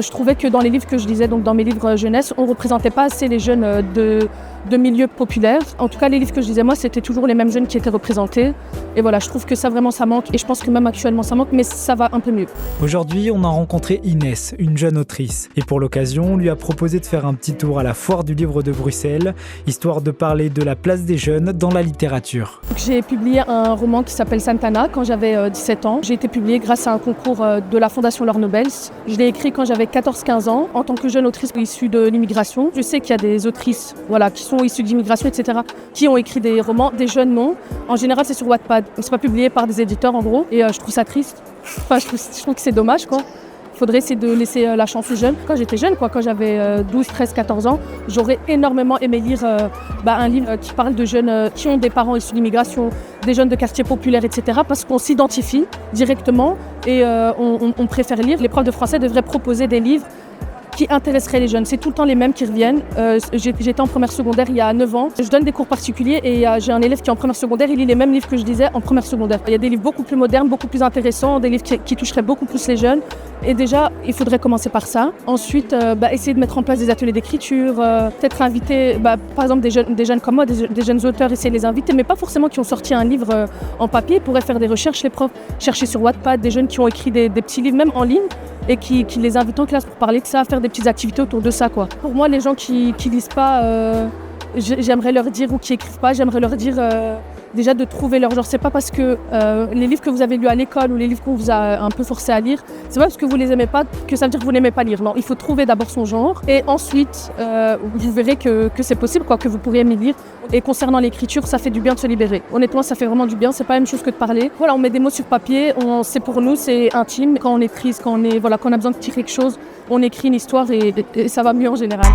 Je trouvais que dans les livres que je lisais, donc dans mes livres jeunesse, on ne représentait pas assez les jeunes de milieux populaires. En tout cas, les livres que je lisais, moi, c'était toujours les mêmes jeunes qui étaient représentés. Et voilà, je trouve que ça vraiment, ça manque. Et je pense que même actuellement, ça manque, mais ça va un peu mieux. Aujourd'hui, on a rencontré Inès, une jeune autrice. Et pour l'occasion, on lui a proposé de faire un petit tour à la Foire du Livre de Bruxelles, histoire de parler de la place des jeunes dans la littérature. J'ai publié un roman qui s'appelle Santana quand j'avais 17 ans. J'ai été publié grâce à un concours de la Fondation Laure Nobels. Je l'ai écrit quand j'avais 14-15 ans, en tant que jeune autrice issue de l'immigration. Je sais qu'il y a des autrices qui sont issues d'immigration, etc., qui ont écrit des romans, des jeunes non. En général, c'est sur Wattpad. C'est pas publié par des éditeurs, en gros. Et je trouve ça triste. Enfin, je trouve que c'est dommage, quoi. Il faudrait essayer de laisser la chance aux jeunes. Quand j'étais jeune, quand j'avais 12, 13, 14 ans, j'aurais énormément aimé lire un livre qui parle de jeunes qui ont des parents issus d'immigration, des jeunes de quartiers populaires, etc. Parce qu'on s'identifie directement et on préfère lire. Les profs de français devraient proposer des livres qui intéresseraient les jeunes. C'est tout le temps les mêmes qui reviennent. J'étais en première secondaire il y a 9 ans. Je donne des cours particuliers et j'ai un élève qui est en première secondaire. Il lit les mêmes livres que je lisais en première secondaire. Il y a des livres beaucoup plus modernes, beaucoup plus intéressants, des livres qui toucheraient beaucoup plus les jeunes. Et déjà, il faudrait commencer par ça. Ensuite, essayer de mettre en place des ateliers d'écriture, peut-être inviter, par exemple, des jeunes comme moi, des jeunes auteurs, essayer de les inviter, mais pas forcément qui ont sorti un livre en papier. Ils pourraient faire des recherches, les profs, chercher sur Wattpad, des jeunes qui ont écrit des petits livres, même en ligne, et qui les invitent en classe pour parler de ça, faire des petites activités autour de ça, quoi. Pour moi, les gens qui lisent pas, j'aimerais leur dire, ou qui écrivent pas, j'aimerais leur dire déjà de trouver leur genre. C'est pas parce que les livres que vous avez lus à l'école ou les livres qu'on vous a un peu forcé à lire, c'est pas parce que vous les aimez pas que ça veut dire que vous n'aimez pas lire. Non, il faut trouver d'abord son genre et ensuite vous verrez que c'est possible, quoi, que vous pourriez aimer lire. Et concernant l'écriture, ça fait du bien de se libérer. Honnêtement, ça fait vraiment du bien. C'est pas la même chose que de parler. Voilà, on met des mots sur papier. C'est pour nous, c'est intime. Quand on est triste, quand on a besoin de dire quelque chose, on écrit une histoire et ça va mieux en général.